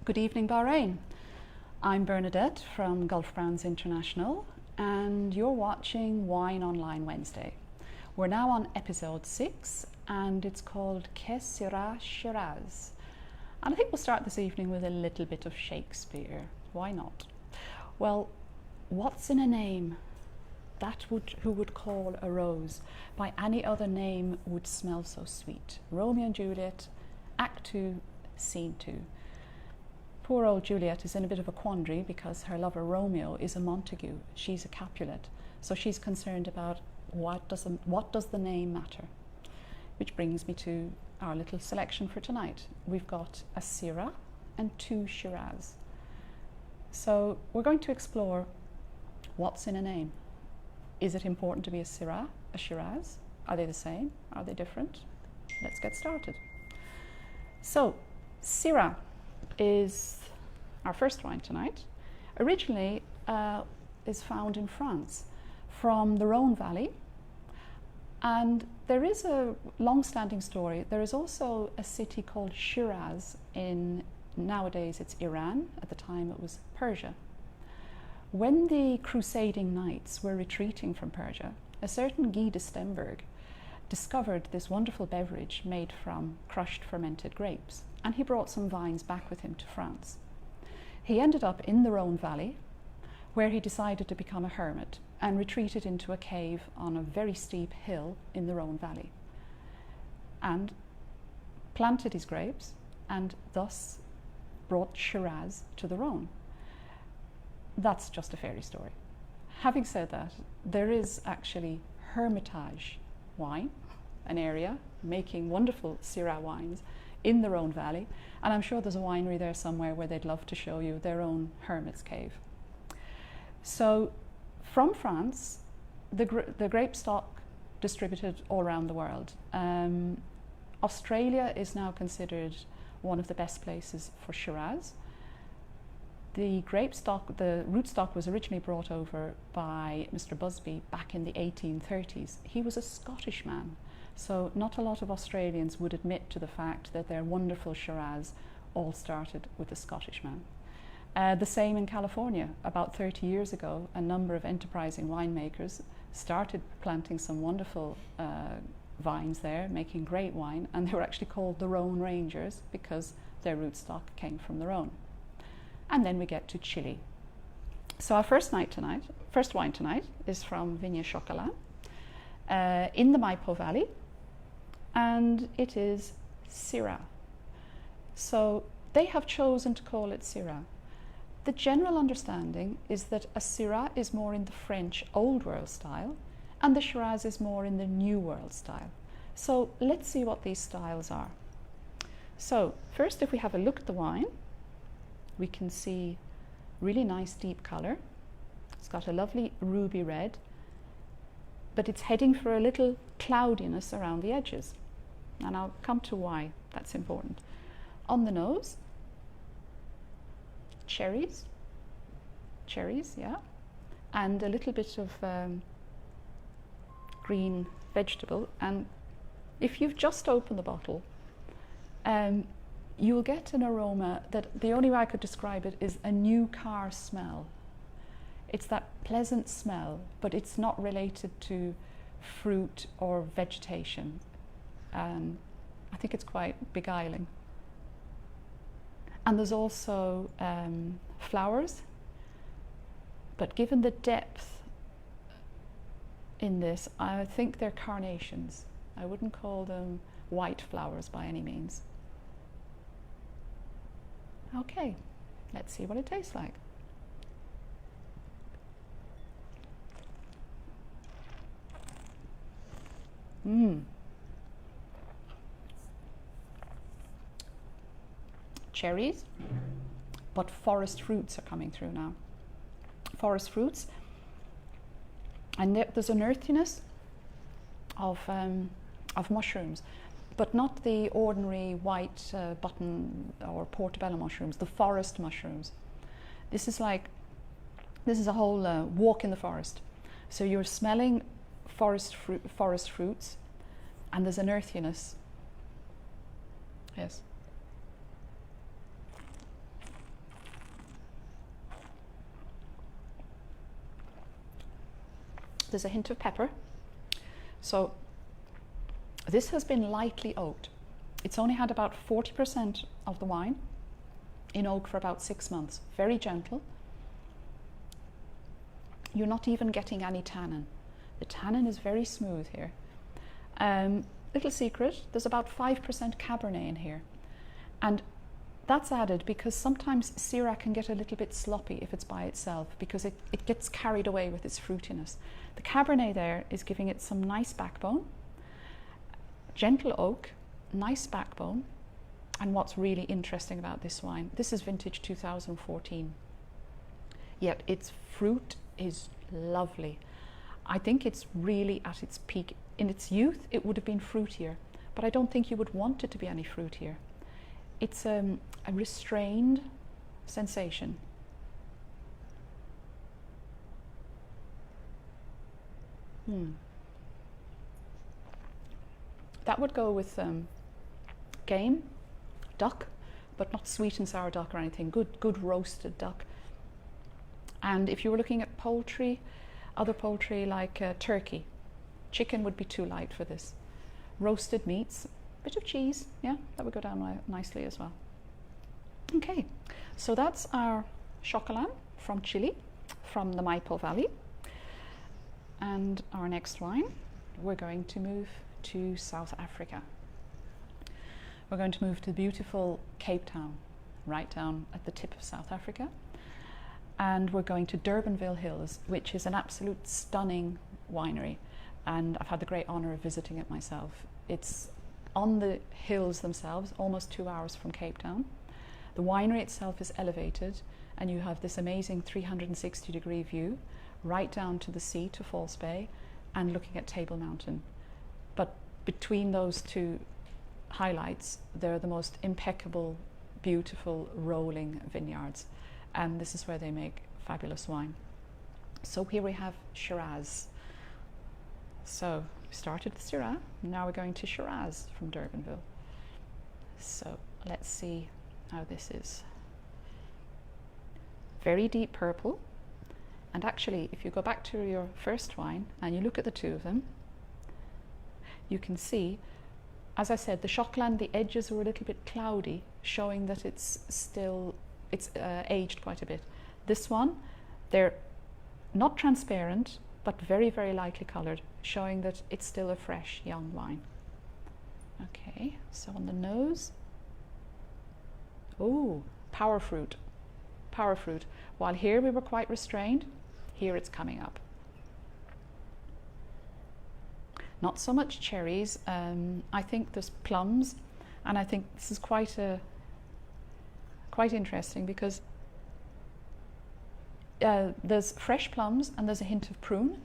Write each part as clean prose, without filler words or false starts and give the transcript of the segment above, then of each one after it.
Good evening, Bahrain. I'm Bernadette from Gulf Brands International, and you're watching Wine Online Wednesday. We're now on episode 6, and it's called Syrah Shiraz. And I think we'll start this evening with a little bit of Shakespeare. Why not? Well, what's in a name? That who would call a rose by any other name would smell so sweet. Romeo and Juliet, Act 2, Scene 2. Poor old Juliet is in a bit of a quandary because her lover Romeo is a Montague. She's a Capulet, so she's concerned about what does the name matter. Which brings me to our little selection for tonight. We've got a Syrah and 2 Shiraz. So we're going to explore what's in a name. Is it important to be a Syrah, a Shiraz? Are they the same? Are they different? Let's get started. So, Syrah is our first wine tonight. Originally is found in France from the Rhone Valley, and there is a long-standing story. There is also a city called Shiraz in, nowadays it's Iran, at the time it was Persia. When the crusading knights were retreating from Persia, a certain Guy de Stemberg discovered this wonderful beverage made from crushed fermented grapes, and he brought some vines back with him to France. He ended up in the Rhone Valley, where he decided to become a hermit and retreated into a cave on a very steep hill in the Rhone Valley, and planted his grapes and thus brought Shiraz to the Rhone. That's just a fairy story. Having said that, there is actually Hermitage wine, an area making wonderful Syrah wines in the Rhone Valley, and I'm sure there's a winery there somewhere where they'd love to show you their own hermit's cave. So from France, the grape stock distributed all around the world. Australia is now considered one of the best places for Shiraz. The grape stock, the rootstock, was originally brought over by Mr. Busby back in the 1830s. He was a Scottish man, so not a lot of Australians would admit to the fact that their wonderful Shiraz all started with a Scottish man. The same in California. About 30 years ago, a number of enterprising winemakers started planting some wonderful vines there, making great wine, and they were actually called the Rhone Rangers because their rootstock came from the Rhone. And then we get to Chile. So our first wine tonight is from Vina Chocalan in the Maipo Valley, and it is Syrah. So they have chosen to call it Syrah. The general understanding is that a Syrah is more in the French Old World style, and the Shiraz is more in the New World style. So let's see what these styles are. So first, if we have a look at the wine, we can see really nice deep color. It's got a lovely ruby red, but it's heading for a little cloudiness around the edges. And I'll come to why that's important. On the nose, cherries, yeah, and a little bit of green vegetable. And if you've just opened the bottle, you'll get an aroma that the only way I could describe it is a new car smell. It's that pleasant smell, but it's not related to fruit or vegetation. I think it's quite beguiling. And there's also flowers, but given the depth in this, I think they're carnations. I wouldn't call them white flowers by any means. Okay, let's see what it tastes like. Cherries, but forest fruits are coming through now. Forest fruits, and there's an earthiness of mushrooms, but not the ordinary white button or portobello mushrooms, the forest mushrooms. This is a whole walk in the forest. So you're smelling forest fruits, and there's an earthiness. Yes. There's a hint of pepper. So this has been lightly oaked. It's only had about 40% of the wine in oak for about 6 months. Very gentle. You're not even getting any tannin. The tannin is very smooth here. Little secret, there's about 5% Cabernet in here. And that's added because sometimes Syrah can get a little bit sloppy if it's by itself, because it gets carried away with its fruitiness. The Cabernet there is giving it some nice backbone, gentle oak, nice backbone. And what's really interesting about this wine, this is vintage 2014, yet its fruit is lovely. I think it's really at its peak. In its youth, it would have been fruitier, but I don't think you would want it to be any fruitier. It's a restrained sensation. That would go with game, duck, but not sweet and sour duck or anything. Good roasted duck. And if you were looking at poultry, other poultry like turkey, chicken would be too light for this. Roasted meats, bit of cheese, yeah, that would go down nicely as well. Okay, so that's our Chocalan from Chile, from the Maipo Valley. And our next wine, we're going to move to South Africa. We're going to move to beautiful Cape Town, right down at the tip of South Africa. And we're going to Durbanville Hills, which is an absolute stunning winery. And I've had the great honor of visiting it myself. It's on the hills themselves, almost 2 hours from Cape Town. The winery itself is elevated, and you have this amazing 360-degree view right down to the sea, to False Bay, and looking at Table Mountain. But between those two highlights, they're the most impeccable, beautiful, rolling vineyards. And this is where they make fabulous wine. So here we have Shiraz. So we started with Syrah, now we're going to Shiraz from Durbanville. So let's see how this is. Very deep purple. And actually, if you go back to your first wine and you look at the two of them, you can see, as I said, the Chocalan, the edges were a little bit cloudy, showing that it's aged quite a bit. This one, they're not transparent, but very, very lightly coloured, showing that it's still a fresh, young wine. Okay, so on the nose, oh, power fruit. While here we were quite restrained, here it's coming up. Not so much cherries. I think there's plums, and I think this is quite interesting because there's fresh plums and there's a hint of prune.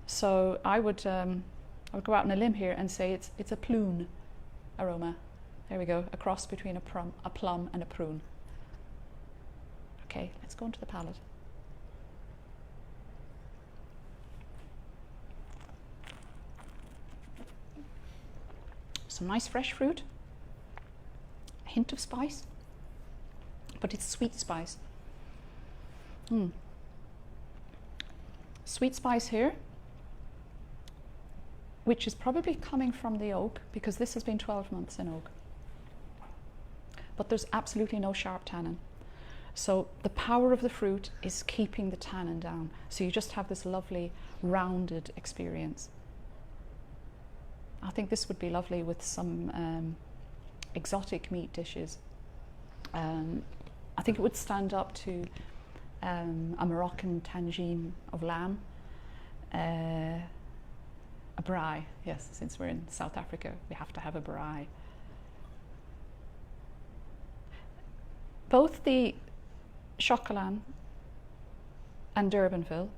So I would go out on a limb here and say it's a plune aroma. There we go, a cross between a plum and a prune. Okay, let's go into the palate. Some nice fresh fruit, a hint of spice, but it's sweet spice. Sweet spice here, which is probably coming from the oak, because this has been 12 months in oak. But there's absolutely no sharp tannin. So the power of the fruit is keeping the tannin down. So you just have this lovely rounded experience. I think this would be lovely with some exotic meat dishes. I think it would stand up to a Moroccan tangine of lamb, a braai. Yes, since we're in South Africa, we have to have a braai. Both the Chocalan and Durbanville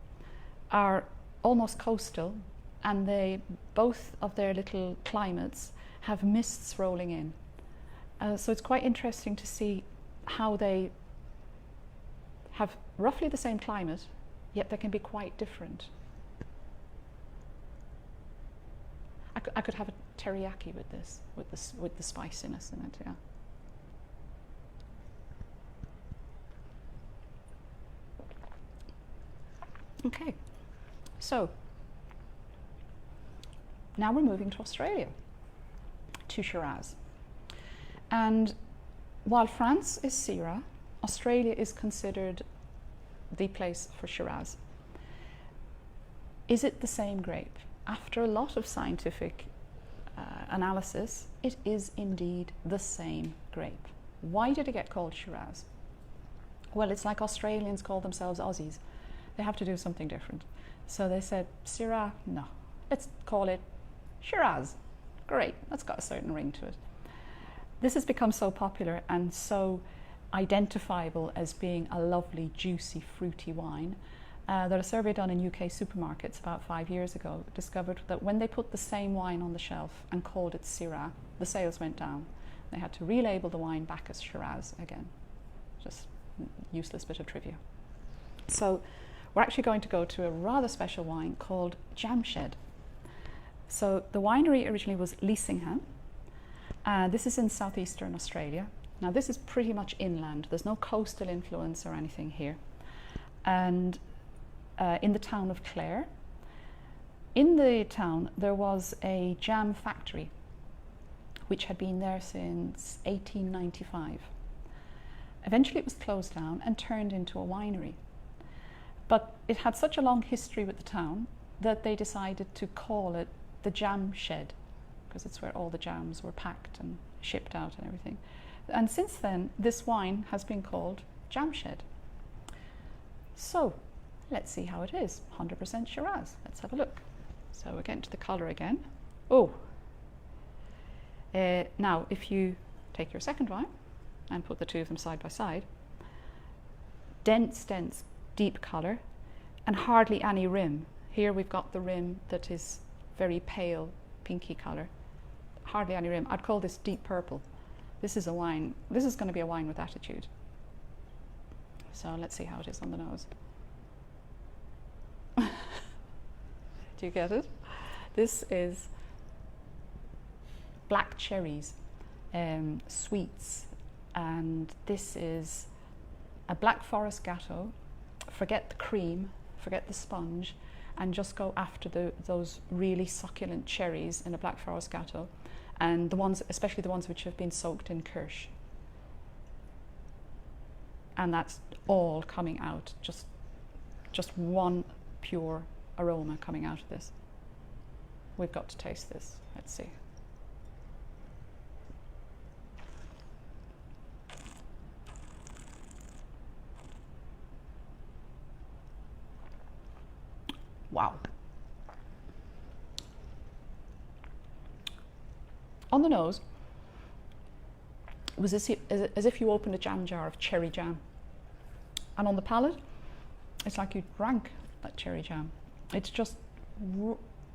are almost coastal, and they both of their little climates have mists rolling in. So it's quite interesting to see how they have roughly the same climate, yet they can be quite different. I could have a teriyaki with this, with the spiciness in it, yeah. Okay, so Now we're moving to Australia, to Shiraz. And while France is Syrah, Australia is considered the place for Shiraz. Is it the same grape? After a lot of scientific analysis, it is indeed the same grape. Why did it get called Shiraz? Well, it's like Australians call themselves Aussies. They have to do something different. So they said, Syrah, no, let's call it Shiraz. Great, that's got a certain ring to it. This has become so popular and so identifiable as being a lovely, juicy, fruity wine that a survey done in UK supermarkets about 5 years ago discovered that when they put the same wine on the shelf and called it Syrah, the sales went down. They had to relabel the wine back as Shiraz again. Just useless bit of trivia. So we're actually going to go to a rather special wine called Jamshed. So the winery originally was Leasingham. This is in southeastern Australia. Now this is pretty much inland. There's no coastal influence or anything here. And in the town of Clare. In the town there was a jam factory which had been there since 1895. Eventually it was closed down and turned into a winery. But it had such a long history with the town that they decided to call it the Jam Shed, because it's where all the jams were packed and shipped out and everything. And since then, this wine has been called Jamshed. So let's see how it is. 100% Shiraz. Let's have a look. So we're getting to the colour again. Oh, now if you take your second wine and put the two of them side by side, dense, deep colour and hardly any rim. Here we've got the rim that is very pale, pinky colour. Hardly any rim. I'd call this deep purple. This is a wine. This is going to be a wine with attitude. So let's see how it is on the nose. Do you get it? This is black cherries, sweets, and this is a Black Forest Gatto. Forget the cream, forget the sponge, and just go after those really succulent cherries in a Black Forest Gatto, and the ones, especially the ones which have been soaked in kirsch. And that's all coming out, just one pure aroma coming out of this. We've got to taste this. Let's see. Wow. On the nose, it was as if you opened a jam jar of cherry jam. And on the palate, it's like you drank that cherry jam. It's just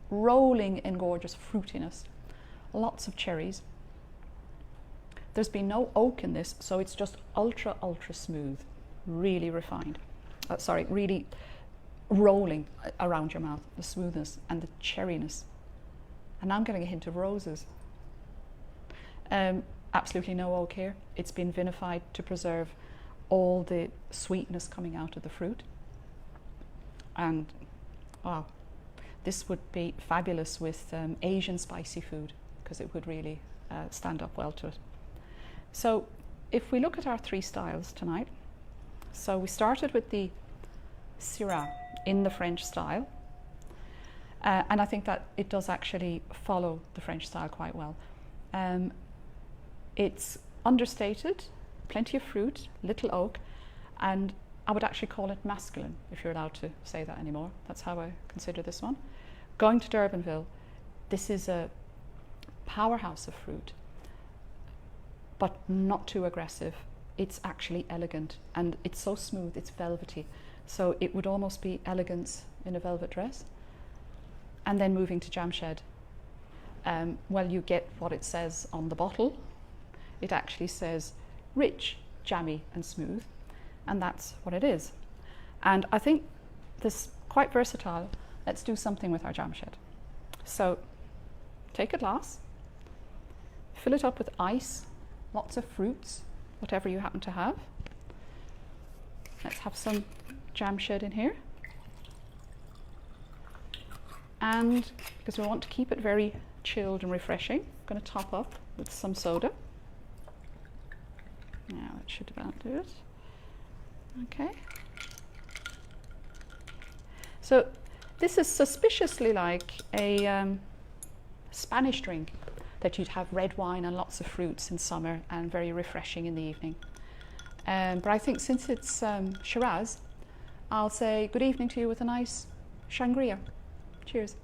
rolling in gorgeous fruitiness. Lots of cherries. There's been no oak in this, so it's just ultra smooth. Really refined. Really rolling around your mouth, the smoothness and the cherryness. And now I'm getting a hint of roses. Absolutely no oak here. It's been vinified to preserve all the sweetness coming out of the fruit. And wow, this would be fabulous with Asian spicy food, because it would really stand up well to it. So if we look at our three styles tonight, so we started with the Syrah in the French style, and I think that it does actually follow the French style quite well. It's understated, plenty of fruit, little oak, and I would actually call it masculine, if you're allowed to say that anymore. That's how I consider this one. Going to Durbanville, this is a powerhouse of fruit, but not too aggressive. It's actually elegant, and it's so smooth, it's velvety. So it would almost be elegance in a velvet dress. And then moving to Jamshed, well, you get what it says on the bottle. It actually says rich, jammy and smooth, and that's what it is. And I think this is quite versatile. Let's do something with our Jamshed. So take a glass, fill it up with ice, lots of fruits, whatever you happen to have. Let's have some Jamshed in here. And because we want to keep it very chilled and refreshing, I'm going to top up with some soda. Now that should about do it. Okay. So this is suspiciously like a Spanish drink that you'd have red wine and lots of fruits in summer and very refreshing in the evening. But I think since it's Shiraz, I'll say good evening to you with a nice sangria. Cheers.